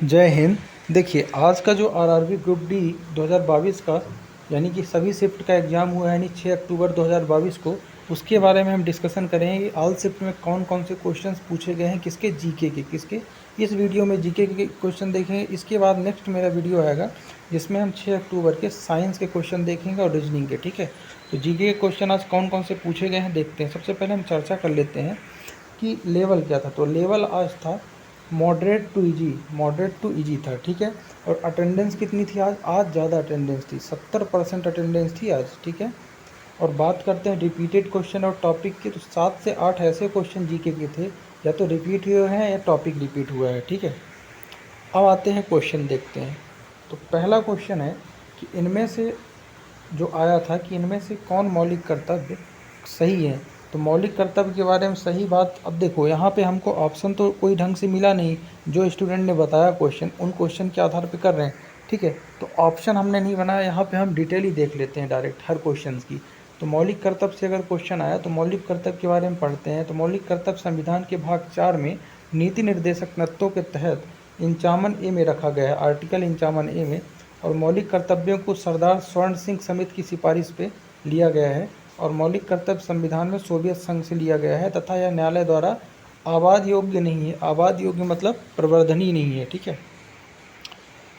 जय हिंद। देखिए, आज का जो आरआरबी ग्रुप डी 2022 का यानी कि सभी शिफ्ट का एग्ज़ाम हुआ है, यानी 6 अक्टूबर 2022 को, उसके बारे में हम डिस्कशन करेंगे। ऑल शिफ्ट में कौन कौन से क्वेश्चंस पूछे गए हैं, किसके जीके के, किसके। इस वीडियो में जीके के क्वेश्चन देखेंगे। इसके बाद नेक्स्ट मेरा वीडियो आएगा जिसमें हम 6 अक्टूबर के साइंस के क्वेश्चन देखेंगे और रीजनिंग के। ठीक है, तो जीके के क्वेश्चन आज कौन कौन से पूछे गए हैं देखते हैं। सबसे पहले हम चर्चा कर लेते हैं कि लेवल क्या था। तो लेवल आज था मॉडरेट टू इजी था। ठीक है, और अटेंडेंस कितनी थी आज? आज ज़्यादा अटेंडेंस थी, 70% अटेंडेंस थी आज। ठीक है, और बात करते हैं रिपीटेड क्वेश्चन और टॉपिक की, तो 7 से 8 ऐसे क्वेश्चन जीके के थे, या तो रिपीट हुए हैं या टॉपिक रिपीट हुआ है। ठीक है, अब आते हैं क्वेश्चन देखते हैं। तो पहला क्वेश्चन है कि इनमें से जो आया था कि इनमें से कौन मौलिक कर्तव्य सही है। तो मौलिक कर्तव्य के बारे में सही बात, अब देखो यहाँ पे हमको ऑप्शन तो कोई ढंग से मिला नहीं, जो स्टूडेंट ने बताया क्वेश्चन उन क्वेश्चन के आधार पे कर रहे हैं। ठीक है, तो ऑप्शन हमने नहीं बनाया, यहाँ पे हम डिटेल ही देख लेते हैं डायरेक्ट हर क्वेश्चन की। तो मौलिक कर्तव्य से अगर क्वेश्चन आया तो मौलिक कर्तव्य के बारे में पढ़ते हैं। तो मौलिक कर्तव्य संविधान के भाग 4 में नीति निर्देशक तत्वों के तहत 55 ए में रखा गया है, आर्टिकल 55 ए में। और मौलिक कर्तव्यों को सरदार स्वर्ण सिंह समिति की सिफारिश पे लिया गया है, और मौलिक कर्तव्य संविधान में सोवियत संघ से लिया गया है, तथा यह न्यायालय द्वारा आवाद योग्य नहीं है। आवाद योग्य मतलब प्रवर्धनीय नहीं है। ठीक है,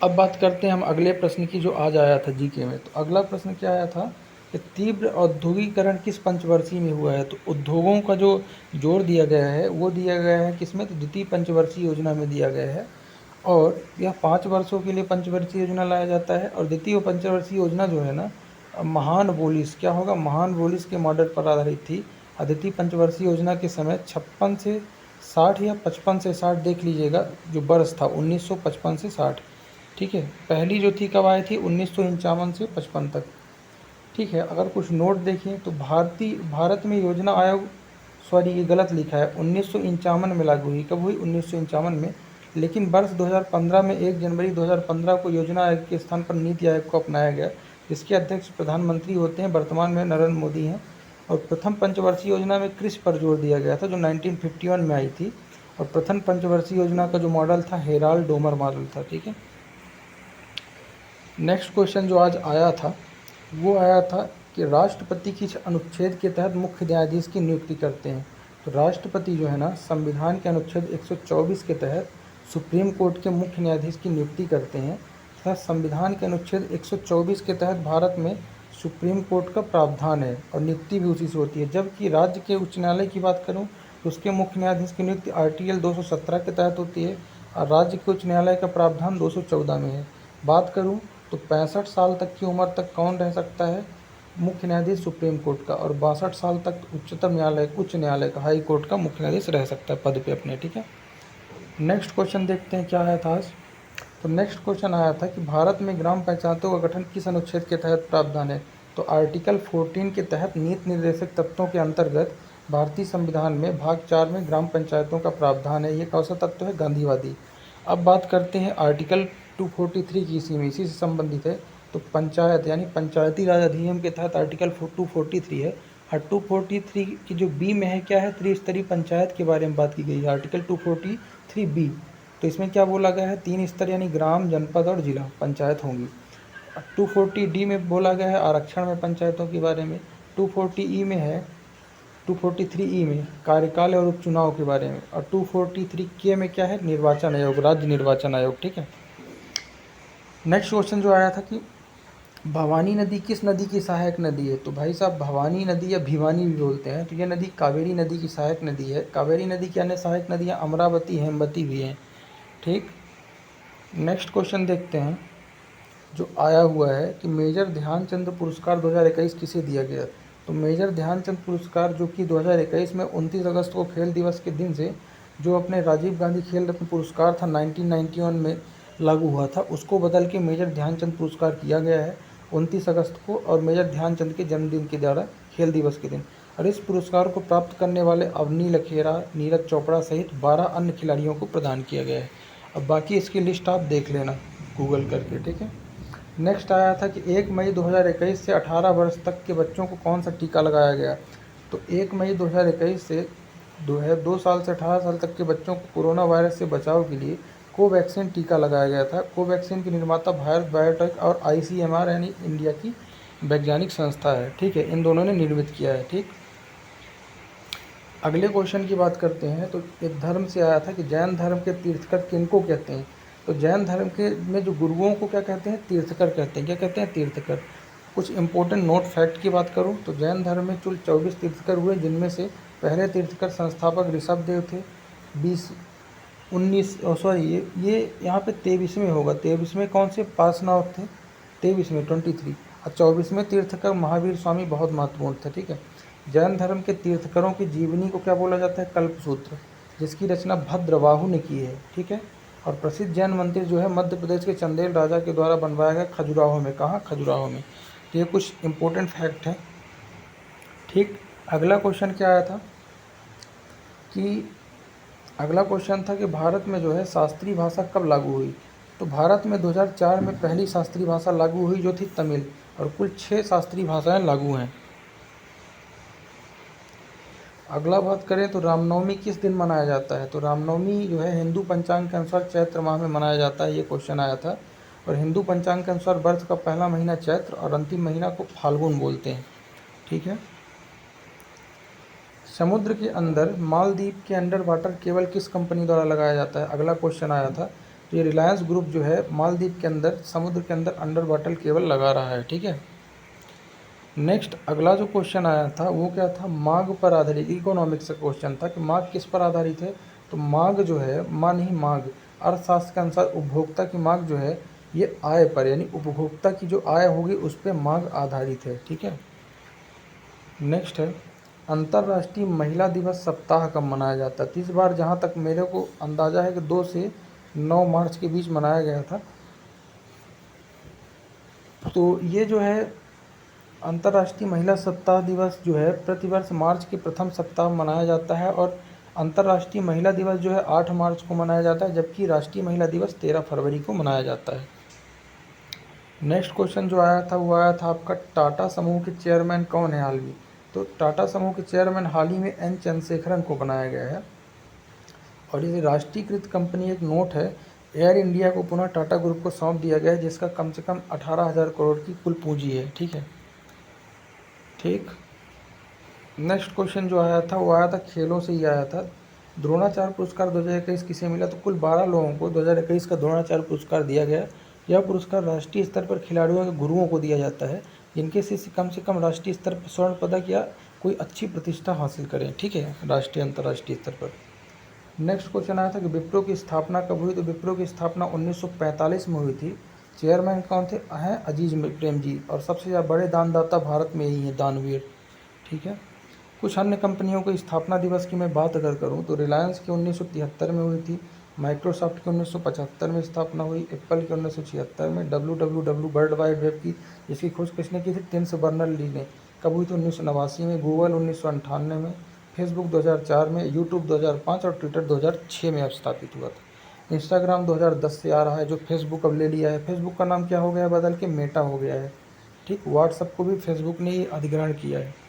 अब बात करते हैं हम अगले प्रश्न की जो आज आया था जीके में। तो अगला प्रश्न क्या आया था कि तीव्र औद्योगिकरण किस पंचवर्षीय में हुआ है। तो उद्योगों का जो जोर दिया गया है वो दिया गया है किसमें? तो द्वितीय पंचवर्षीय योजना में दिया गया है, और यह 5 वर्षों के लिए पंचवर्षीय योजना लाया जाता है। और द्वितीय पंचवर्षीय योजना जो है ना, महानवोलिस क्या होगा, महानवोलिस के मॉडल पर आधारित थी। द्वितीय पंचवर्षीय योजना के समय 56 से 60 या 55 से 60 देख लीजिएगा, जो वर्ष था 1955 से 60। ठीक है, पहली जो थी कब आई थी? 1951 से 55 तक। ठीक है, अगर कुछ नोट देखें तो भारत में योजना आयोग, सॉरी ये गलत लिखा है, 1951 में लागू हुई। कब हुई? 1951 में। लेकिन वर्ष 2015 में 1 जनवरी 2015 को योजना आयोग के स्थान पर नीति आयोग को अपनाया गया, जिसके अध्यक्ष प्रधानमंत्री होते हैं, वर्तमान में नरेंद्र मोदी हैं। और प्रथम पंचवर्षीय योजना में कृषि पर जोर दिया गया था, जो 1951 में आई थी। और प्रथम पंचवर्षीय योजना का जो मॉडल था हेराल्ड डोमर मॉडल था। ठीक है, नेक्स्ट क्वेश्चन जो आज आया था वो आया था कि राष्ट्रपति किस अनुच्छेद के तहत मुख्य न्यायाधीश की नियुक्ति करते हैं। तो राष्ट्रपति जो है ना, संविधान के अनुच्छेद 124 के तहत सुप्रीम कोर्ट के मुख्य न्यायाधीश की नियुक्ति करते हैं, तथा संविधान के अनुच्छेद 124 के तहत भारत में सुप्रीम कोर्ट का प्रावधान है और नियुक्ति भी उसी से होती है। जबकि राज्य के उच्च न्यायालय की बात करूँ तो उसके मुख्य न्यायाधीश की नियुक्ति आर्टिकल 217 के तहत होती है, और राज्य के उच्च न्यायालय का प्रावधान 214 में है। बात करूँ तो 65 साल तक की उम्र तक कौन रह सकता है? मुख्य न्यायाधीश सुप्रीम कोर्ट का, और 62 साल तक उच्चतम न्यायालय, उच्च न्यायालय का, हाई कोर्ट का मुख्य न्यायाधीश रह सकता है पद पे अपने। ठीक है, नेक्स्ट क्वेश्चन देखते हैं क्या आया था आज। तो नेक्स्ट क्वेश्चन आया था कि भारत में ग्राम पंचायतों का गठन किस अनुच्छेद के तहत प्रावधान है। तो आर्टिकल 14 के तहत नीति निर्देशक तत्वों के अंतर्गत भारतीय संविधान में भाग 4 में ग्राम पंचायतों का प्रावधान है। ये कौन सा तत्व है? गांधीवादी। अब बात करते हैं आर्टिकल 243 की, इसी से संबंधित है। तो पंचायत यानी पंचायती राज अधिनियम के तहत आर्टिकल 243 है, और 243 की जो बी में है क्या है? त्रिस्तरीय पंचायत के बारे में बात की गई है, आर्टिकल 243 बी। तो इसमें क्या बोला गया है? 3 स्तर यानी ग्राम, जनपद और जिला पंचायत होंगी। 240 डी में बोला गया है आरक्षण में पंचायतों के बारे में। 240 ई में है, 243 ई में कार्यकाल और उपचुनाव के बारे में, और 243 के में क्या है? निर्वाचन आयोग, राज्य निर्वाचन आयोग। ठीक है, नेक्स्ट क्वेश्चन जो आया था कि भवानी नदी किस नदी की सहायक नदी है। तो भाई साहब, भवानी नदी या भिवानी भी बोलते हैं, तो यह नदी कावेरी नदी की सहायक नदी है। कावेरी नदी की अन्य सहायक नदियाँ अमरावती, हेमवती भी हैं। ठीक, नेक्स्ट क्वेश्चन देखते हैं जो आया हुआ है कि मेजर ध्यानचंद पुरस्कार 2021 किसे दिया गया। तो मेजर ध्यानचंद पुरस्कार जो कि 2021 में 29 अगस्त को खेल दिवस के दिन से जो अपने राजीव गांधी खेल रत्न पुरस्कार था 1991 में लागू हुआ था, उसको बदल के मेजर ध्यानचंद पुरस्कार किया गया है 29 अगस्त को, और मेजर ध्यानचंद के जन्मदिन के द्वारा खेल दिवस के दिन। और इस पुरस्कार को प्राप्त करने वाले अवनी लखेरा, नीरज चोपड़ा सहित 12 अन्य खिलाड़ियों को प्रदान किया गया है। अब बाकी इसकी लिस्ट आप देख लेना गूगल करके। ठीक है, नेक्स्ट आया था कि 1 मई 2021 से 18 वर्ष तक के बच्चों को कौन सा टीका लगाया गया। तो 1 मई 2021 से 2 साल से 18 साल तक के बच्चों को कोरोना वायरस से बचाव के लिए कोवैक्सीन टीका लगाया गया था। कोवैक्सीन के निर्माता भारत बायोटेक और ICMR यानी इंडिया की वैज्ञानिक संस्था है, ठीक है, इन दोनों ने निर्मित किया है, ठीक। अगले क्वेश्चन की बात करते हैं। तो एक धर्म से आया था कि जैन धर्म के तीर्थकर किनको कहते हैं। तो जैन धर्म के में जो गुरुओं को क्या कहते हैं, तीर्थकर कहते हैं। क्या कहते हैं, तीर्थकर। कुछ इंपॉर्टेंट नोट फैक्ट की बात करूं तो जैन धर्म में कुल 24 तीर्थकर हुए, जिनमें से पहले तीर्थकर संस्थापक ऋषभदेव थे। 19 यहाँ पे 23वें होगा। 23वें कौन से, पार्श्वनाथ थे। 23वें 23 और 24वें तीर्थकर महावीर स्वामी बहुत महत्वपूर्ण थे, ठीक है। जैन धर्म के तीर्थकरों की जीवनी को क्या बोला जाता है, कल्पसूत्र, जिसकी रचना भद्रबाहु ने की है, ठीक है। और प्रसिद्ध जैन मंदिर जो है मध्य प्रदेश के चंदेल राजा के द्वारा बनवाया गया खजुराहो में। कहाँ, खजुराहो में। तो ये कुछ इंपॉर्टेंट फैक्ट हैं, ठीक। अगला क्वेश्चन क्या आया था कि अगला क्वेश्चन था कि भारत में जो है शास्त्रीय भाषा कब लागू हुई। तो भारत में 2004 में पहली शास्त्रीय भाषा लागू हुई जो थी तमिल, और कुल 6 शास्त्रीय भाषाएं लागू हैं। अगला बात करें तो रामनवमी किस दिन मनाया जाता है। तो रामनवमी जो है हिंदू पंचांग के अनुसार चैत्र माह में मनाया जाता है, ये क्वेश्चन आया था। और हिंदू पंचांग के अनुसार वर्ष का पहला महीना चैत्र और अंतिम महीना को फाल्गुन बोलते हैं, ठीक है। समुद्र के अंदर मालदीव के अंडर वाटर केबल किस कंपनी द्वारा लगाया जाता है, अगला क्वेश्चन आया था। तो ये रिलायंस ग्रुप जो है मालदीव के अंदर समुद्र के अंदर अंडर वाटर केबल लगा रहा है, ठीक है। नेक्स्ट अगला जो क्वेश्चन आया था वो क्या था, मांग पर आधारित, इकोनॉमिक्स का क्वेश्चन था कि मांग किस पर आधारित है। तो मांग जो है, मां नहीं मांग, अर्थशास्त्र के अनुसार उपभोक्ता की मांग जो है ये आय पर, यानी उपभोक्ता की जो आय होगी उस पर मांग आधारित है, ठीक है। नेक्स्ट है अंतर्राष्ट्रीय महिला दिवस सप्ताह कब मनाया जाता है। तो इस बार जहाँ तक मेरे को अंदाज़ा है कि 2 से 9 मार्च के बीच मनाया गया था। तो ये जो है अंतर्राष्ट्रीय महिला सप्ताह दिवस जो है प्रतिवर्ष मार्च के प्रथम सप्ताह में मनाया जाता है, और अंतर्राष्ट्रीय महिला दिवस जो है 8 मार्च को मनाया जाता है, जबकि राष्ट्रीय महिला दिवस 13 फरवरी को मनाया जाता है। नेक्स्ट क्वेश्चन जो आया था वो आया था आपका, टाटा समूह के चेयरमैन कौन है हाल में। तो टाटा समूह के चेयरमैन हाल ही में N चंद्रशेखरन को बनाया गया है। और ये राष्ट्रीयकृत कंपनी एक नोट है, एयर इंडिया को पुनः टाटा ग्रुप को सौंप दिया गया है, जिसका कम से कम 18,000 करोड़ की कुल पूंजी है, ठीक है, ठीक। नेक्स्ट क्वेश्चन जो आया था वो आया था खेलों से ही आया था। द्रोणाचार्य पुरस्कार 2021 किसे मिला। तो कुल 12 लोगों को 2021 का द्रोणाचार्य पुरस्कार दिया गया। यह पुरस्कार राष्ट्रीय स्तर पर खिलाड़ियों के गुरुओं को दिया जाता है, जिनके से कम राष्ट्रीय स्तर पर स्वर्ण पदक या कोई अच्छी प्रतिष्ठा हासिल करें, ठीक है, राष्ट्रीय अंतर्राष्ट्रीय स्तर पर। नेक्स्ट क्वेश्चन आया था कि विप्रो की स्थापना कब हुई। तो विप्रो की स्थापना 1945 में हुई थी। चेयरमैन कौन थे, हैं अजीज प्रेम जी, और सबसे ज़्यादा बड़े दानदाता भारत में ही हैं, दानवीर, ठीक है। कुछ अन्य कंपनियों के स्थापना दिवस की मैं बात अगर करूं तो रिलायंस की 1973 में हुई थी, माइक्रोसॉफ्ट की 1975 में स्थापना हुई, एप्पल की 1976 में, WWW वर्ल्ड वाइड वेब की जिसकी खोज किसने की थी, टिम बर्नर्स-ली ने, कब हुई थी, 1989 में, गूगल 1998 में, फेसबुक 2004 में, यूट्यूब 2005 और ट्विटर 2006 में स्थापित हुआ था। इंस्टाग्राम 2010 से आ रहा है, जो फेसबुक अब ले लिया है। फेसबुक का नाम क्या हो गया है, बदल के मेटा हो गया है, ठीक। व्हाट्सएप को भी फेसबुक ने ही अधिग्रहण किया है।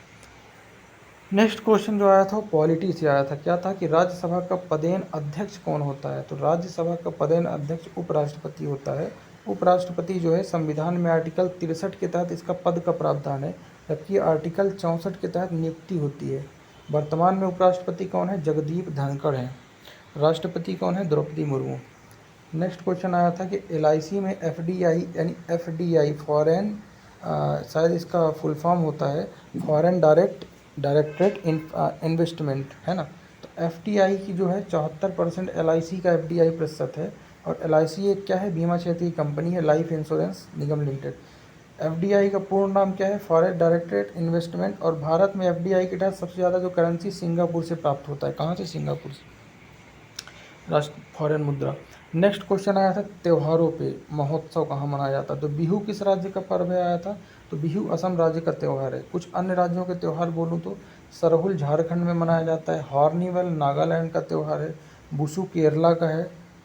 नेक्स्ट क्वेश्चन जो आया था वो पॉलिटी से आया था। क्या था कि राज्यसभा का पदेन अध्यक्ष कौन होता है। तो राज्यसभा का पदेन अध्यक्ष उपराष्ट्रपति होता है। उपराष्ट्रपति जो है संविधान में आर्टिकल 63 के तहत इसका पद का प्रावधान है, जबकि आर्टिकल 64 के तहत नियुक्ति होती है। वर्तमान में उपराष्ट्रपति कौन है, जगदीप धनखड़ हैं। राष्ट्रपति कौन है, द्रौपदी मुर्मू। नेक्स्ट क्वेश्चन आया था कि LIC में FDI यानी FDI फॉरेन, शायद इसका फुल फॉर्म होता है फॉरेन डायरेक्टरेट इन्वेस्टमेंट, है ना। तो FDI की जो है 74% LIC का FDI प्रतिशत है। और LIC एक क्या है, बीमा क्षेत्र की कंपनी है, लाइफ इंश्योरेंस निगम लिमिटेड। FDI का पूर्ण नाम क्या है, फॉरेन डायरेक्टरेट इन्वेस्टमेंट। और भारत में FDI के तहत सबसे ज़्यादा जो करेंसी सिंगापुर से प्राप्त होता है, कहाँ से, सिंगापुर से, राष्ट्र फॉरेन मुद्रा। नेक्स्ट क्वेश्चन आया था त्योहारों पे, महोत्सव कहाँ मनाया जाता है। तो बिहू किस राज्य का पर्व है आया था। तो बिहू असम राज्य का त्यौहार है। कुछ अन्य राज्यों के त्यौहार बोलूँ तो सरहुल झारखंड में मनाया जाता है, हॉर्निवल नागालैंड का त्यौहार है, बुसु केरला का है,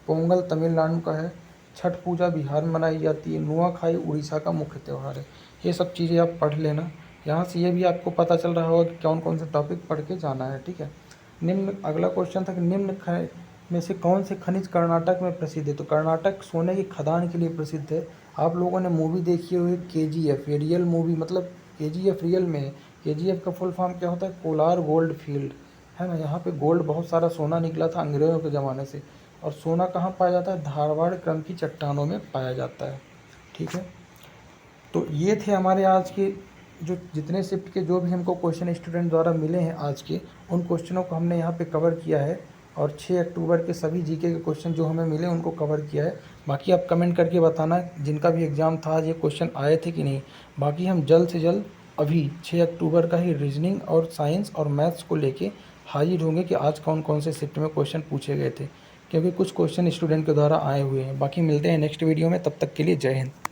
पोंगल तमिलनाडु का है, छठ पूजा बिहार में मनाई जाती है, नुआखाई उड़ीसा का मुख्य त्यौहार है। ये सब चीज़ें आप पढ़ लेना। यहाँ से ये भी आपको पता चल रहा होगा कि कौन कौन से टॉपिक पढ़ के जाना है, ठीक है। निम्न अगला क्वेश्चन था कि में से कौन से खनिज कर्नाटक में प्रसिद्ध है? तो कर्नाटक सोने की खदान के लिए प्रसिद्ध है। आप लोगों ने मूवी देखी हुई KGF, ये रियल मूवी, मतलब KGF रियल में है। KGF का फुल फॉर्म क्या होता है? कोलार गोल्ड फील्ड, है ना। यहाँ पे गोल्ड, बहुत सारा सोना निकला था अंग्रेज़ों के ज़माने से। और सोना कहाँ पाया जाता है? धारवाड़ क्रम की चट्टानों में पाया जाता है। ठीक है, तो ये थे हमारे आज के जो जितने शिफ्ट के जो भी हमको क्वेश्चन स्टूडेंट द्वारा मिले हैं आज के, उन क्वेश्चनों को हमने यहाँ पे कवर किया है। और 6 अक्टूबर के सभी जीके के क्वेश्चन जो हमें मिले उनको कवर किया है। बाकी आप कमेंट करके बताना जिनका भी एग्ज़ाम था आज ये क्वेश्चन आए थे कि नहीं। बाकी हम जल्द से जल्द अभी 6 अक्टूबर का ही रीजनिंग और साइंस और मैथ्स को लेके हाजिर होंगे कि आज कौन कौन से शिफ्ट में क्वेश्चन पूछे गए थे, क्योंकि कुछ क्वेश्चन स्टूडेंट के द्वारा आए हुए हैं। बाकी मिलते हैं नेक्स्ट वीडियो में, तब तक के लिए जय हिंद।